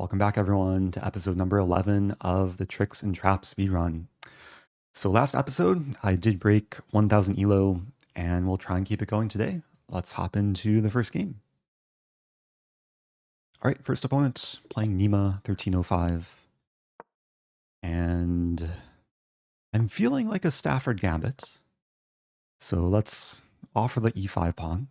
Welcome back, everyone, to episode number 11 of the Tricks and Traps Speedrun. So last episode, I did break 1000 ELO, and we'll try and keep it going today. Let's hop into the first game. All right, first opponent, playing Nima 1305. And I'm feeling like a Stafford Gambit. So let's offer the e5 pawn.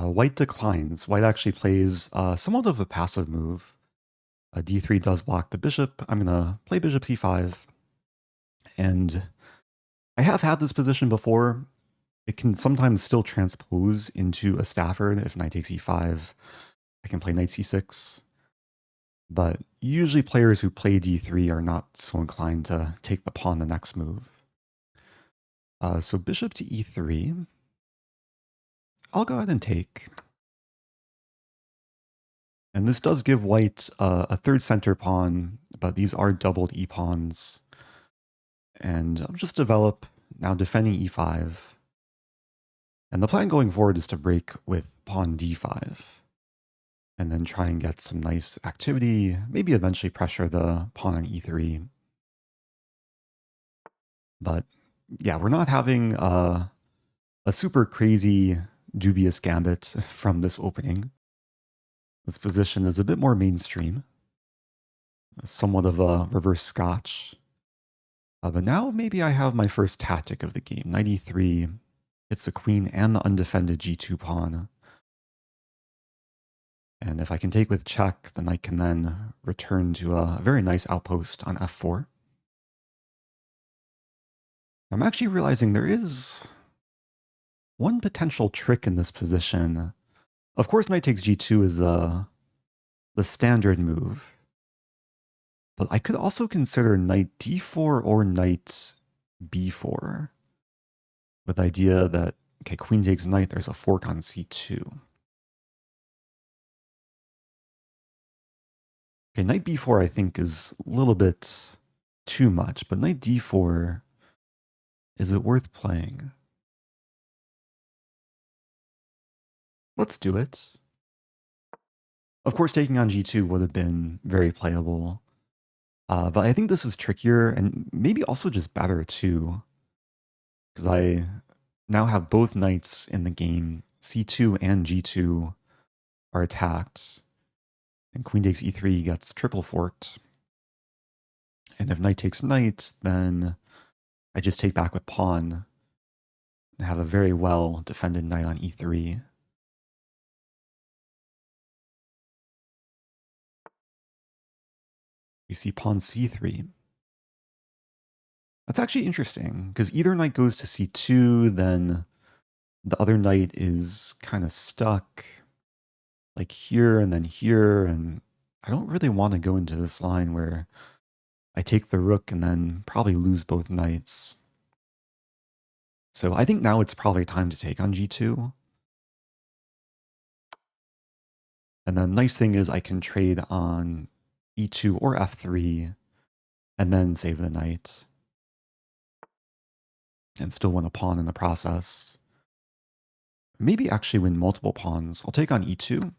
White declines. White actually plays somewhat of a passive move. D3 does block the bishop. I'm going to play bishop c5. And I have had this position before. It can sometimes still transpose into a Stafford. If knight takes e5, I can play knight c6. But usually players who play d3 are not so inclined to take the pawn the next move. So bishop to e3. I'll go ahead and take. And this does give white a third center pawn, but these are doubled e-pawns. And I'll just develop, now defending e5. And the plan going forward is to break with pawn d5. And then try and get some nice activity, maybe eventually pressure the pawn on e3. But yeah, we're not having a super crazy, dubious gambit from this opening. This position is a bit more mainstream, somewhat of a reverse scotch. But now maybe I have my first tactic of the game. Knight e3, it's the queen and the undefended g2 pawn. And if I can take with check, the knight can then return to a very nice outpost on f4. I'm actually realizing there is one potential trick in this position. Of course, knight takes g2 is the standard move. But I could also consider knight d4 or knight b4. With the idea that, okay, queen takes knight, there's a fork on c2. Okay, knight b4 I think is a little bit too much, but knight d4, is it worth playing? Let's do it. Of course, taking on g2 would have been very playable. But I think this is trickier and maybe also just better too. Because I now have both knights in the game. c2 and g2 are attacked. And queen takes e3 gets triple forked. And if knight takes knight, then I just take back with pawn and have a very well defended knight on e3. We see pawn c3. That's actually interesting, because either knight goes to c2, then the other knight is kind of stuck, like here and then here, and I don't really want to go into this line where I take the rook and then probably lose both knights. So I think now it's probably time to take on g2. And the nice thing is I can trade on e2 or f3 and then save the knight. And still win a pawn in the process. Maybe actually win multiple pawns. I'll take on e2.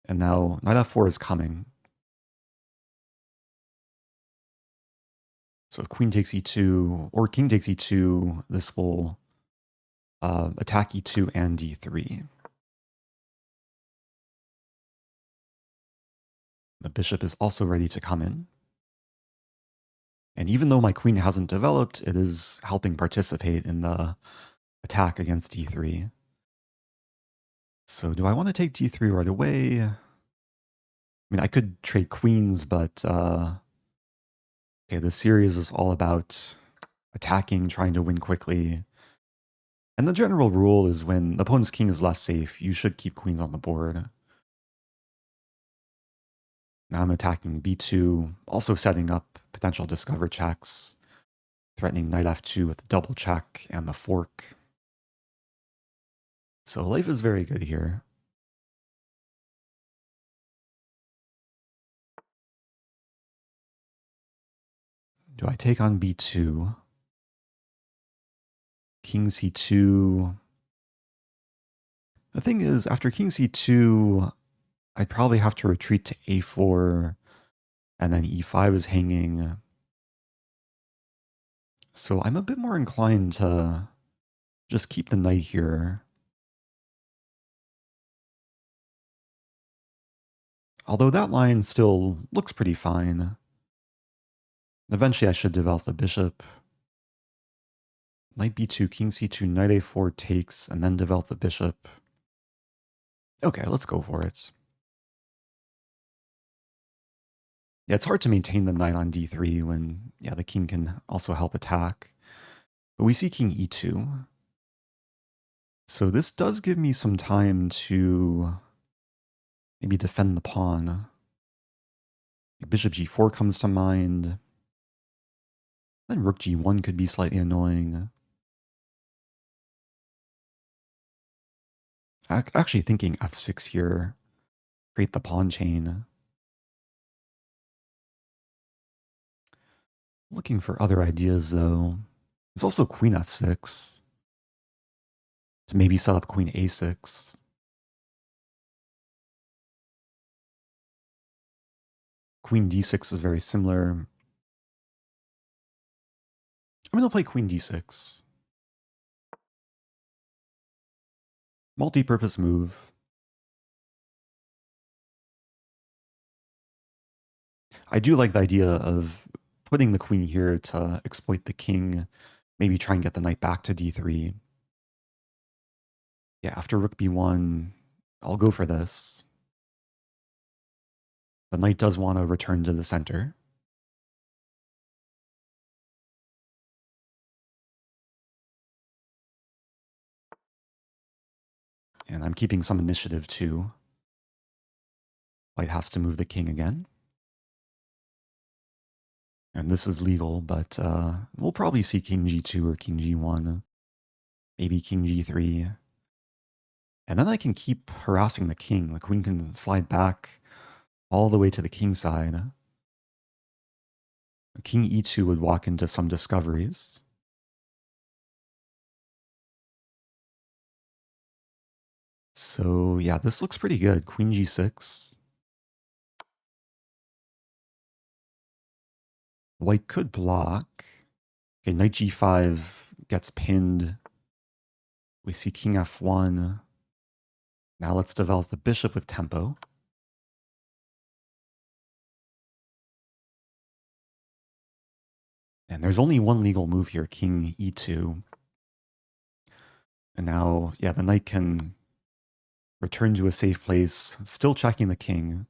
And now knight f4 is coming. So if queen takes e2 or king takes e2, this will attack e2 and d3. The bishop is also ready to come in. And even though my queen hasn't developed, it is helping participate in the attack against d3. So do I want to take d3 right away? I mean, I could trade queens, but okay, this series is all about attacking, trying to win quickly. And the general rule is when the opponent's king is less safe, you should keep queens on the board. Now I'm attacking b2, also setting up potential discover checks, threatening knight f2 with the double check and the fork. So life is very good here. Do I take on b2? King c2. The thing is, after king c2, I'd probably have to retreat to a4, and then e5 is hanging. So I'm a bit more inclined to just keep the knight here. Although that line still looks pretty fine. Eventually I should develop the bishop. Knight b2, king c2, knight a4 takes, and then develop the bishop. Okay, let's go for it. Yeah, it's hard to maintain the knight on d3 when, yeah, the king can also help attack. But we see king e2. So this does give me some time to maybe defend the pawn. Bishop g4 comes to mind. Then rook g1 could be slightly annoying. Actually thinking f6 here. Create the pawn chain. Looking for other ideas though. There's also queen f6. To maybe set up queen a6. Queen d6 is very similar. I'm going to play queen d6. Multi-purpose move. I do like the idea of putting the queen here to exploit the king, maybe try and get the knight back to d3. Yeah, after rook b1, I'll go for this. The knight does want to return to the center. And I'm keeping some initiative too. White has to move the king again. And this is legal, but we'll probably see king g2 or king g1. Maybe king g3. And then I can keep harassing the king. The queen can slide back all the way to the king side. King e2 would walk into some discoveries. So yeah, this looks pretty good. Queen g6. White could block. Okay, knight g5 gets pinned. We see king f1. Now let's develop the bishop with tempo. And there's only one legal move here, king e2. And now, yeah, the knight can return to a safe place, still checking the king.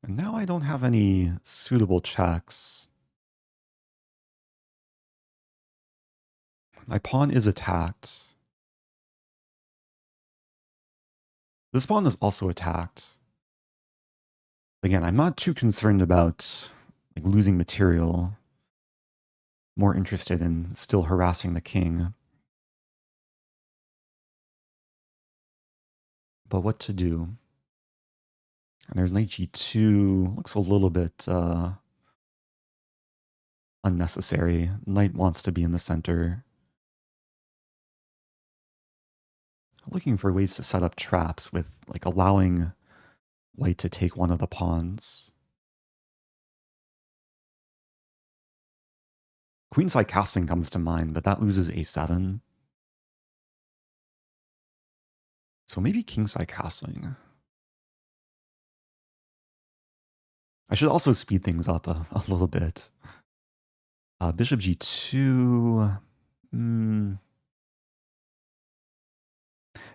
And now I don't have any suitable checks. My pawn is attacked. This pawn is also attacked. Again, I'm not too concerned about like, losing material. More interested in still harassing the king. But what to do? And there's knight g2. Looks a little bit unnecessary. Knight wants to be in the center. Looking for ways to set up traps with like allowing white to take one of the pawns. Queenside castling comes to mind, but that loses a7. So maybe kingside castling. I should also speed things up a little bit. Bishop g2.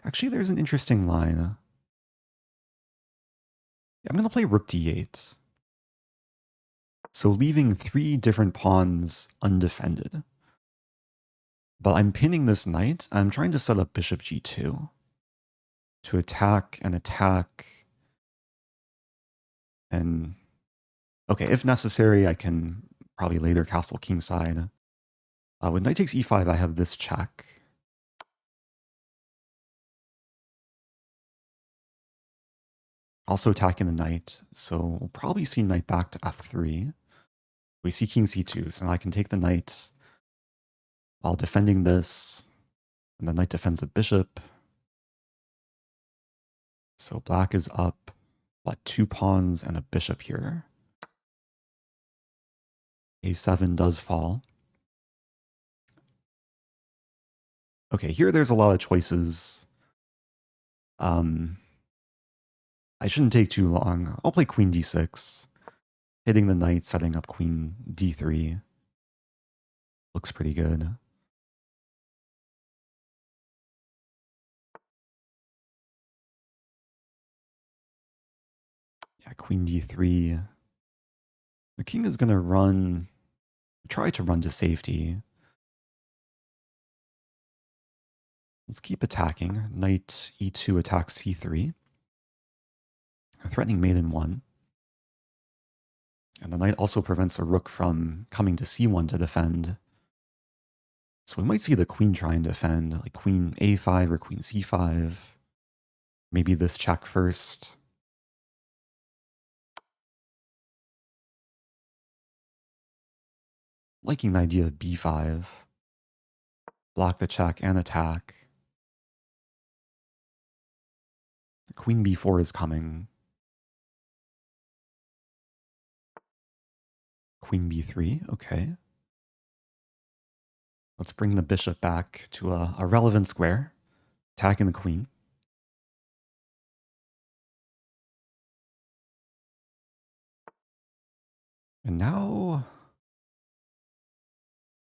Actually, there's an interesting line. I'm going to play rook d8. So leaving 3 different pawns undefended. But I'm pinning this knight. I'm trying to set up bishop g2 to attack and attack. And okay, if necessary, I can probably later castle kingside. When knight takes e5, I have this check. Also attacking the knight, so we'll probably see knight back to f3. We see king c2, so now I can take the knight while defending this. And the knight defends a bishop. So black is up, what, 2 pawns and a bishop here. A7 does fall. Okay, here there's a lot of choices. I shouldn't take too long. I'll play queen d6. Hitting the knight, setting up queen d3. Looks pretty good. Yeah, queen d3. The king is going to try to run to safety. Let's keep attacking. Knight e2 attacks c3. Threatening mate in 1. And the knight also prevents a rook from coming to c1 to defend. So we might see the queen try and defend, like queen a5 or queen c5. Maybe this check first. Liking the idea of b5. Block the check and attack. Queen b4 is coming. Queen b3, okay. Let's bring the bishop back to a relevant square. Attacking the queen. And now,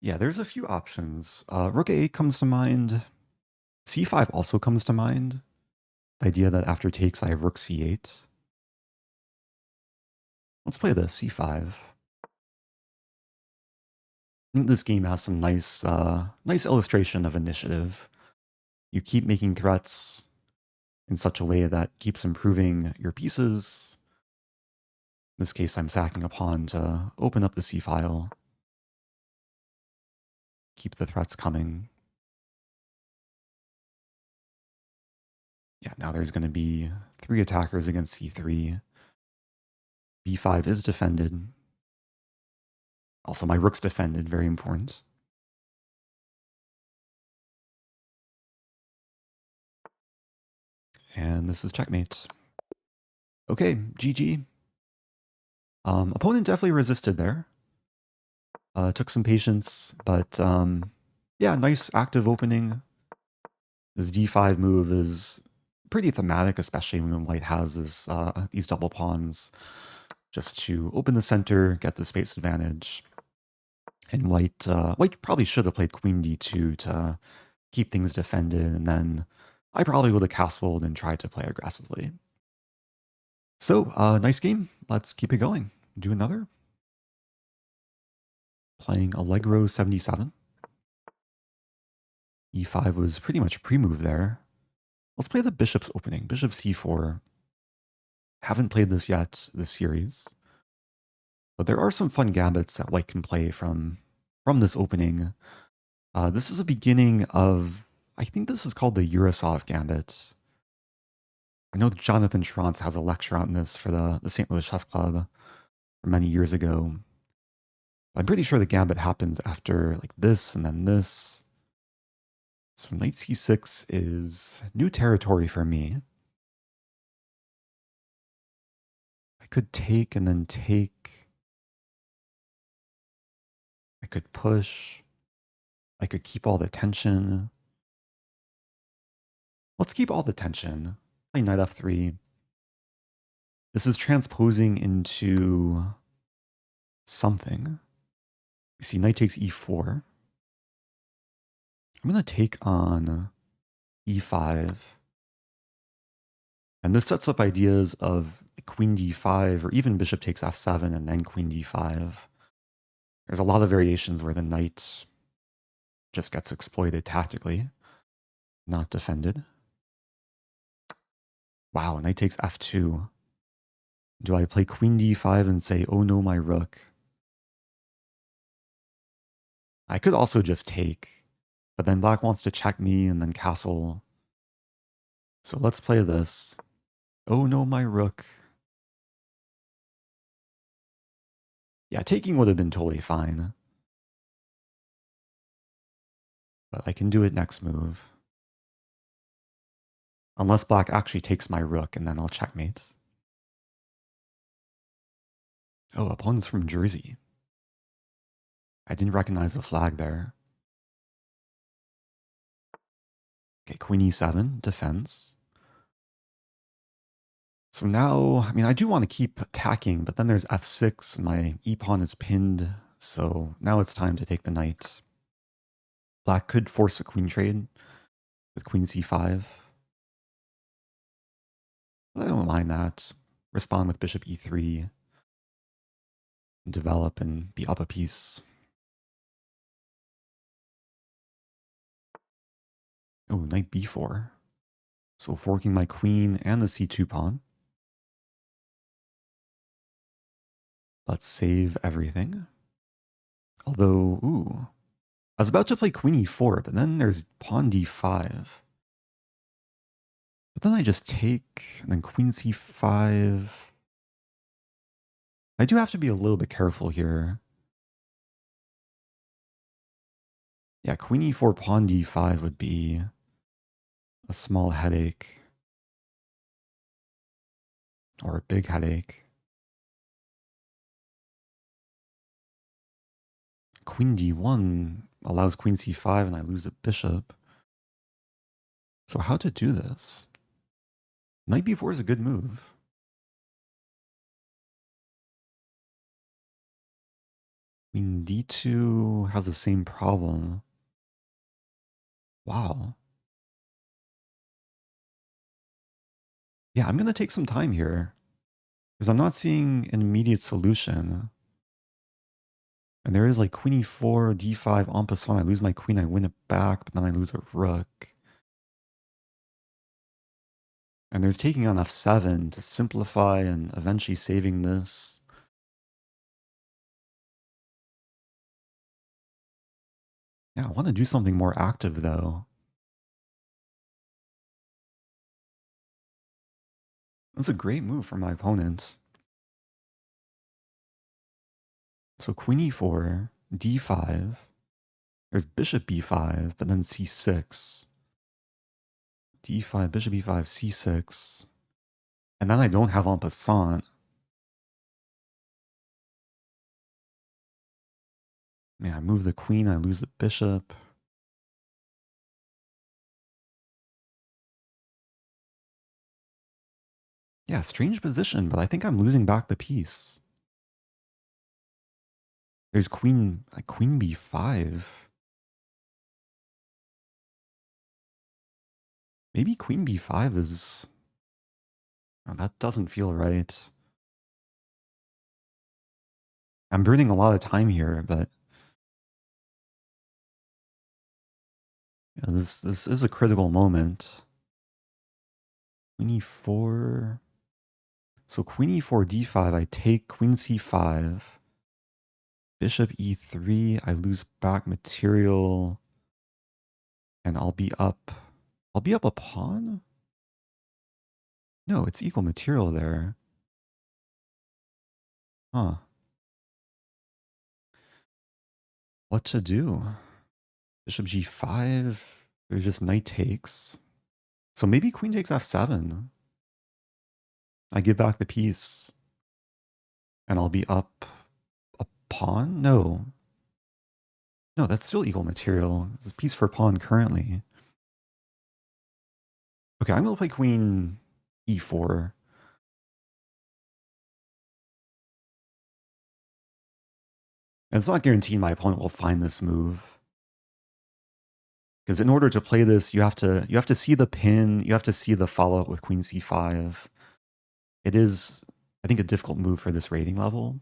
yeah, there's a few options. Rook a8 comes to mind. c5 also comes to mind. The idea that after takes I have rook c8. Let's play the c5. I think this game has some nice illustration of initiative. You keep making threats in such a way that keeps improving your pieces. In this case, I'm sacking a pawn to open up the c-file. Keep the threats coming. Yeah, now there's going to be 3 attackers against c3. b5 is defended. Also, my rook's defended, very important. And this is checkmate. Okay, GG. Opponent definitely resisted there. Took some patience, but yeah, nice active opening. This d5 move is pretty thematic, especially when white has these double pawns, just to open the center, get the space advantage. And white probably should have played queen d2 to keep things defended, and then I probably would have castled and tried to play aggressively. So, nice game. Let's keep it going. Do another. Playing Allegro 77. e5 was pretty much pre-move there. Let's play the bishop's opening. Bishop c4. Haven't played this yet, this series. But there are some fun gambits that white can play from this opening. This is a beginning of, I think this is called the Urasov Gambit. I know that Jonathan Schrantz has a lecture on this for the St. Louis Chess Club many years ago. I'm pretty sure the gambit happens after like this and then this. So knight c6 is new territory for me. I could take and then take. I could push. I could keep all the tension. Let's keep all the tension. Play knight f3. This is transposing into something. You see knight takes e4. I'm going to take on e5. And this sets up ideas of queen d5 or even bishop takes f7 and then queen d5. There's a lot of variations where the knight just gets exploited tactically, not defended. Wow, knight takes f2. Do I play queen d5 and say, oh no, my rook? I could also just take, but then black wants to check me and then castle. So let's play this. Oh no, my rook. Yeah, taking would have been totally fine. But I can do it next move. Unless black actually takes my rook, and then I'll checkmate. Oh, opponent's from Jersey. I didn't recognize the flag there. Okay, queen e7, defense. So now, I mean, I do want to keep attacking, but then there's f6, and my e-pawn is pinned, so now it's time to take the knight. Black could force a queen trade with queen c5. I don't mind that. Respond with bishop e3, develop and be up a piece. Oh, knight b4. So forking my queen and the c2 pawn. Let's save everything. Although, ooh, I was about to play queen e4, but then there's pawn d5. But then I just take, and then queen c5. I do have to be a little bit careful here. Yeah, queen e4, pawn d5 would be a small headache. Or a big headache. Queen d1 allows queen c5 and I lose a bishop. So how to do this? Knight b4 is a good move. Queen d2 has the same problem. Wow. Yeah, I'm going to take some time here because I'm not seeing an immediate solution. And there is like queen e4, d5, en passant. I lose my queen, I win it back, but then I lose a rook. And there's taking on f7 to simplify and eventually saving this. Yeah, I want to do something more active though. That's a great move from my opponent. So queen e4, d5. There's bishop b5, but then c6. d5, bishop e5, c6. And then I don't have en passant. Yeah, I move the queen, I lose the bishop. Yeah, strange position, but I think I'm losing back the piece. There's queen, like queen b5. Maybe queen b5 is... Oh, that doesn't feel right. I'm burning a lot of time here, but... Yeah, this is a critical moment. Queen e4... So queen e4, d5, I take queen c5. Bishop e3, I lose back material. And I'll be up a pawn? No, it's equal material there. Huh. What to do? Bishop g5, there's just knight takes. So maybe queen takes f7. I give back the piece. And I'll be up a pawn? No. No, that's still equal material. It's a piece for pawn currently. Okay, I'm going to play queen e4. And it's not guaranteed my opponent will find this move. Because in order to play this, you have to see the pin, you have to see the follow-up with queen c5. It is, I think, a difficult move for this rating level.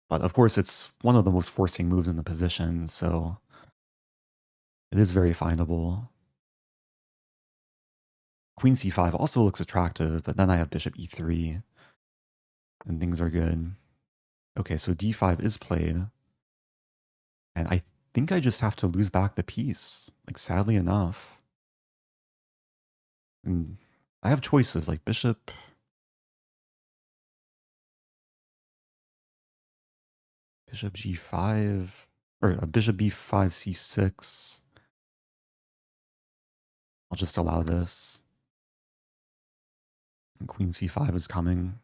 But of course, it's one of the most forcing moves in the position, so it is very findable. Queen c5 also looks attractive, but then I have bishop e3, and things are good. Okay, so d5 is played, and I think I just have to lose back the piece, like sadly enough. And I have choices like bishop... Bishop g5, or bishop b5 c6. I'll just allow this. And queen c5 is coming.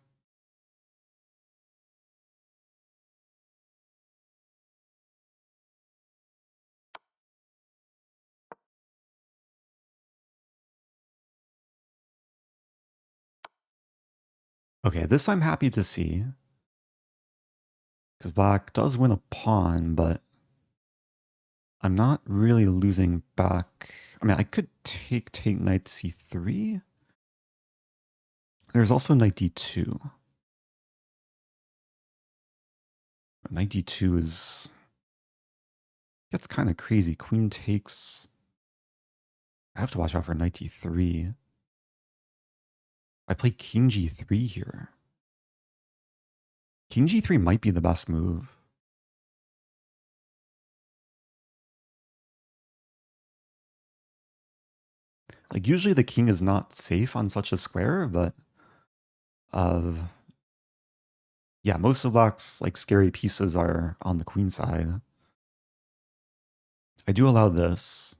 Okay, this I'm happy to see. Because black does win a pawn, but I'm not really losing back. I mean, I could take knight c3. There's also knight d2. Knight d2 gets kind of crazy. Queen takes. I have to watch out for knight d3. I play king g3 here. King g3 might be the best move. Like, usually the king is not safe on such a square, but yeah, most of black's like scary pieces are on the queen side. I do allow this,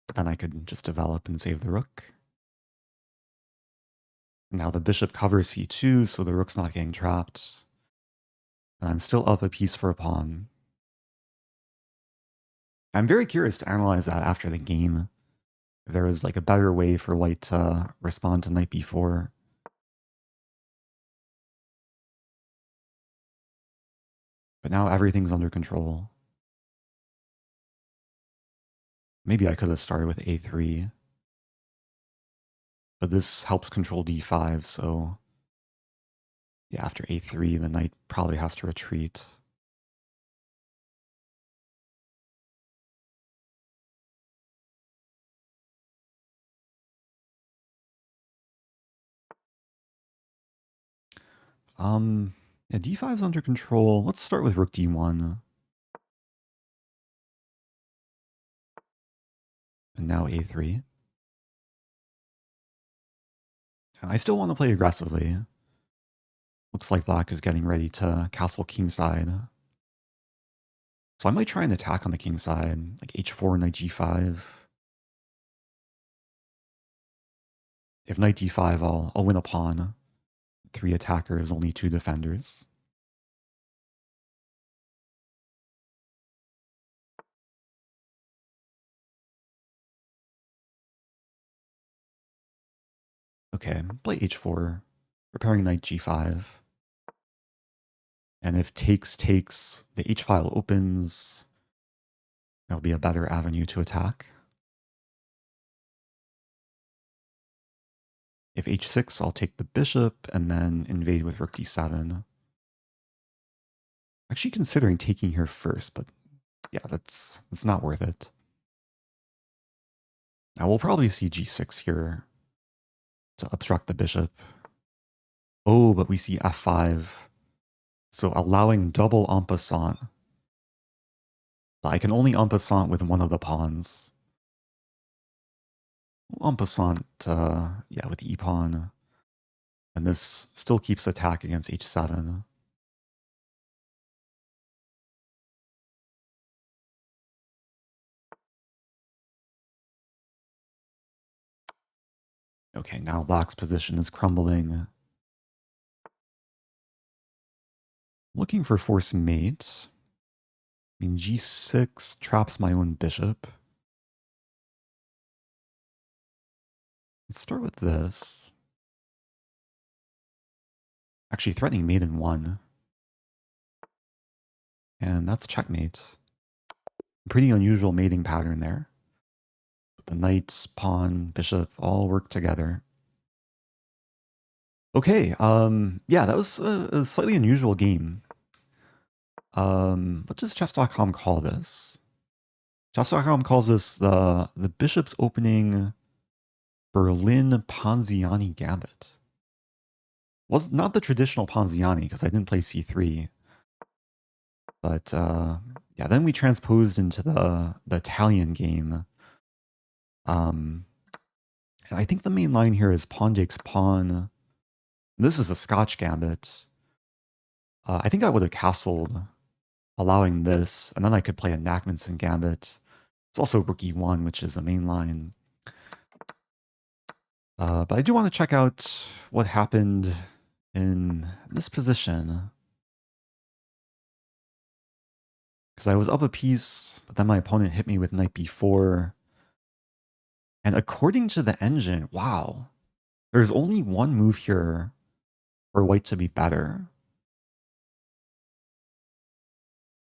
but then I could just develop and save the rook. Now the bishop covers c2, so the rook's not getting trapped. And I'm still up a piece for a pawn. I'm very curious to analyze that after the game. If there was like a better way for white to respond to knight b4. But now everything's under control. Maybe I could have started with a3. But this helps control d5, so yeah, after a3, the knight probably has to retreat. Yeah, d5's under control. Let's start with rook d1. And now a3. I still want to play aggressively. Looks like black is getting ready to castle kingside. So I might try an attack on the king side, like h4, knight g5. If knight d5, I'll win a pawn. 3 attackers, only 2 defenders. Okay, play h4, preparing knight g5. And if takes, the h file opens. That'll be a better avenue to attack. If h6, I'll take the bishop and then invade with rook d7. Actually considering taking here first, but yeah, it's not worth it. Now we'll probably see g6 here to obstruct the bishop. Oh, but we see f5. So allowing double en passant. But I can only en passant with one of the pawns. En passant, yeah, with e-pawn. And this still keeps attack against h7. Okay, now black's position is crumbling. Looking for force mate. I mean, g6 traps my own bishop. Let's start with this. Actually, threatening mate in 1. And that's checkmate. Pretty unusual mating pattern there. But the knight, pawn, bishop all work together. Okay, yeah, that was a slightly unusual game. What does chess.com call this? Chess.com calls this the bishop's opening Berlin Ponziani Gambit. Was not the traditional Ponziani because I didn't play c3. But yeah, then we transposed into the Italian game. And I think the main line here is pawn takes pawn. This is a Scotch gambit. I think I would have castled, allowing this, and then I could play a Nachmanson gambit It's also rook e1, which is a main line. But I do want to check out what happened in this position. Because I was up a piece, but then my opponent hit me with knight b4. And according to the engine, wow, there's only one move here for white to be better.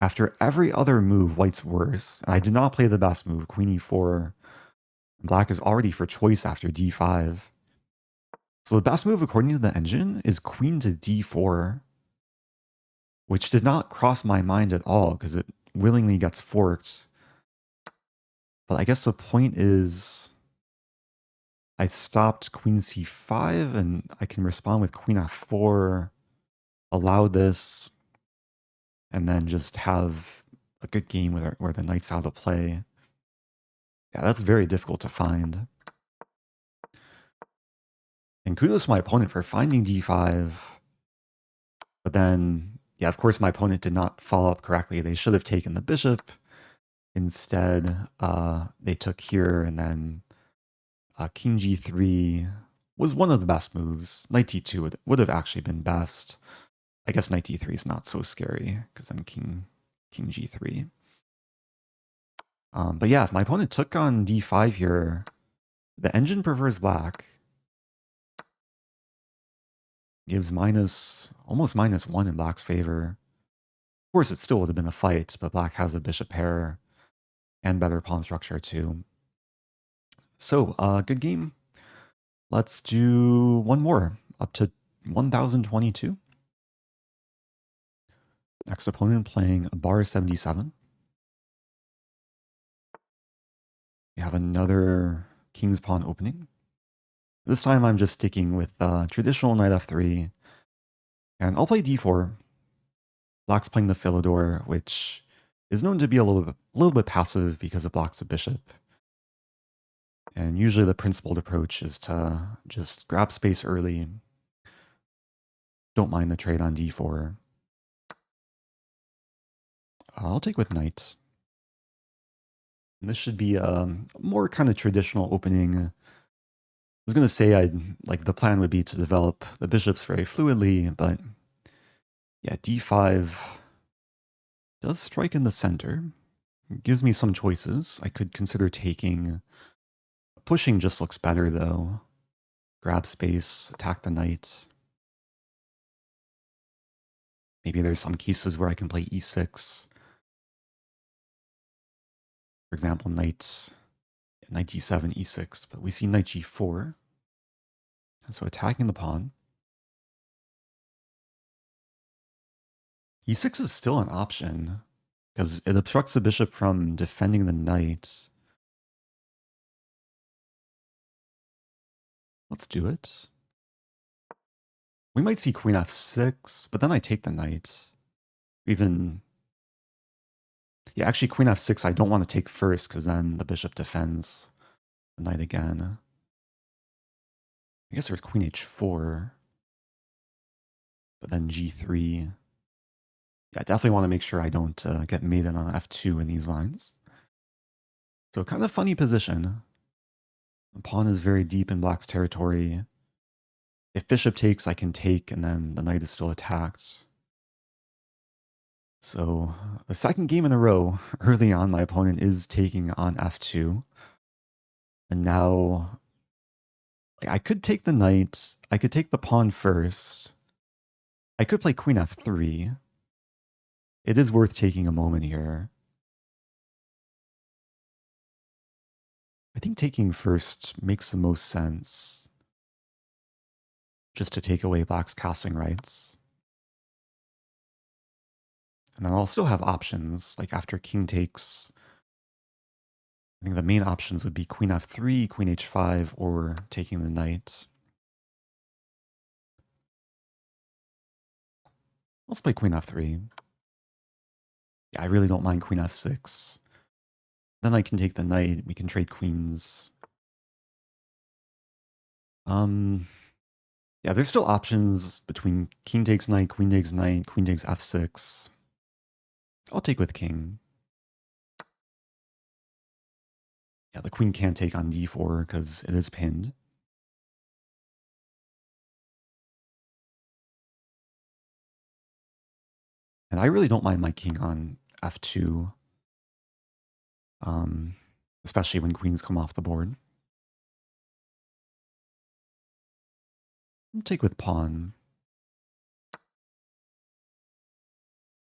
After every other move, white's worse. And I did not play the best move, queen e4. Black is already for choice after d5. So the best move, according to the engine, is queen to d4, which did not cross my mind at all because it willingly gets forked. But I guess the point is I stopped queen c5 and I can respond with queen f4, allow this, and then just have a good game where the knight's out of play. Yeah, that's very difficult to find. And kudos to my opponent for finding d5. But then, yeah, of course my opponent did not follow up correctly. They should have taken the bishop. Instead, they took here, and then king g3 was one of the best moves. Knight d2 would have actually been best. I guess knight d3 is not so scary, because then king g3. But yeah, if my opponent took on d5 here, the engine prefers black. Gives almost -1 in black's favor. Of course, it still would have been a fight, but black has a bishop pair and better pawn structure too. So, good game. Let's do one more, up to 1022. Next opponent playing bar 77. We have another king's pawn opening. This time I'm just sticking with traditional knight f3, and I'll play d4. Black's playing the Philidor, which is known to be a little bit passive because it blocks a bishop. And usually the principled approach is to just grab space early. Don't mind the trade on d4. I'll take with knight. And this should be a more kind of traditional opening. I was going to say the plan would be to develop the bishops very fluidly, but yeah, d5 does strike in the center. It gives me some choices. I could consider taking. Pushing just looks better though. Grab space, attack the knight. Maybe there's some cases where I can play e6. For example, knight g7, e6, but we see knight g4. So attacking the pawn. e6 is still an option because it obstructs the bishop from defending the knight. Let's do it. We might see queen f6, but then I take the knight. Even... Yeah, actually queen f6 I don't want to take first because then the bishop defends the knight again. I guess there's queen h4. But then g3. Yeah, I definitely want to make sure I don't get mated on f2 in these lines. So kind of funny position. The pawn is very deep in black's territory. If bishop takes, I can take, and then the knight is still attacked. So the second game in a row, early on, my opponent is taking on f2. And now I could take the knight. I could take the pawn first. I could play queen f3. It is worth taking a moment here. I think taking first makes the most sense. Just to take away black's castling rights. And then I'll still have options, like after king takes. I think the main options would be queen f3, queen h5, or taking the knight. Let's play queen f3. Yeah, I really don't mind queen f6. Then I can take the knight, we can trade queens. Yeah, there's still options between king takes knight, queen takes f6. I'll take with king. Yeah, the queen can't take on d4 because it is pinned. And I really don't mind my king on f2, especially when queens come off the board. I'll take with pawn.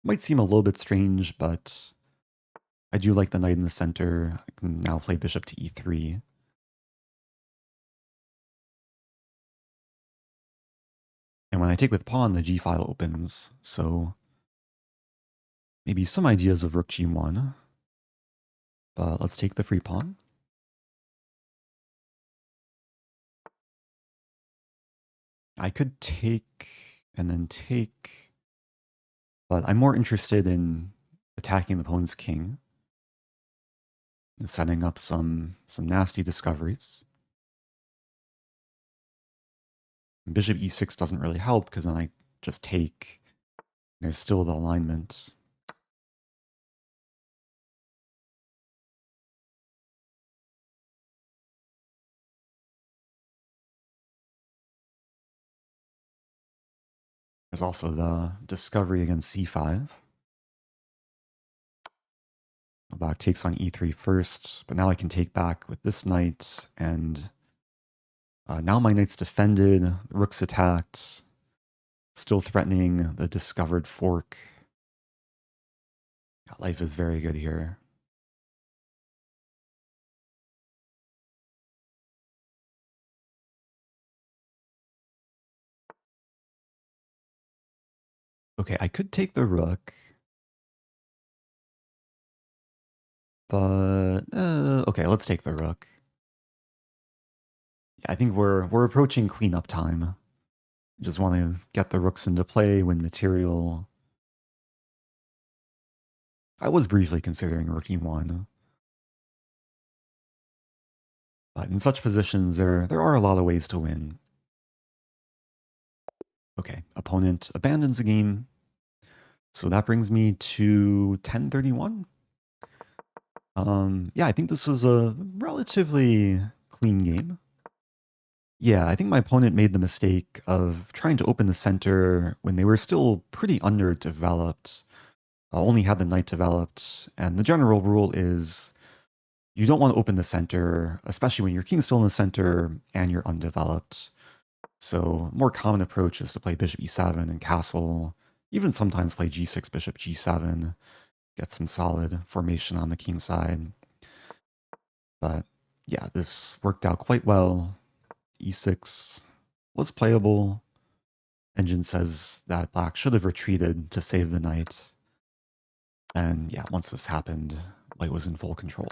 Might seem a little bit strange, but I do like the knight in the center. I can now play bishop to e3. And when I take with pawn, the g file opens, so maybe some ideas of rook g1. But let's take the free pawn. I could take and then take, but I'm more interested in attacking the opponent's king and setting up some nasty discoveries. Bishop e6 doesn't really help because then I just take. There's still the alignment. There's also the discovery against c5. Black takes on e3 first, but now I can take back with this knight, and now my knight's defended, the rook's attacked, still threatening the discovered fork. Life is very good here. Okay, I could take the rook, but okay, let's take the rook. Yeah, I think we're approaching cleanup time. Just want to get the rooks into play, win material. I was briefly considering rook e1, but in such positions, there are a lot of ways to win. Okay, opponent abandons the game. So that brings me to 1031. Yeah, I think this is a relatively clean game. Yeah, I think my opponent made the mistake of trying to open the center when they were still pretty underdeveloped. Only had the knight developed, and the general rule is you don't want to open the center, especially when your king's still in the center and you're undeveloped. So more common approach is to play bishop e7 and castle, even sometimes play g6, bishop g7, get some solid formation on the king side. But yeah, this worked out quite well. e6 was playable. Engine says that black should have retreated to save the knight. And yeah, once this happened, white was in full control.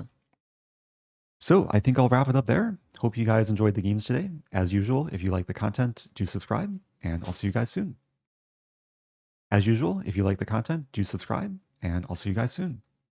So I think I'll wrap it up there. Hope you guys enjoyed the games today. As usual, if you like the content, do subscribe, and I'll see you guys soon. As usual, if you like the content, do subscribe, and I'll see you guys soon.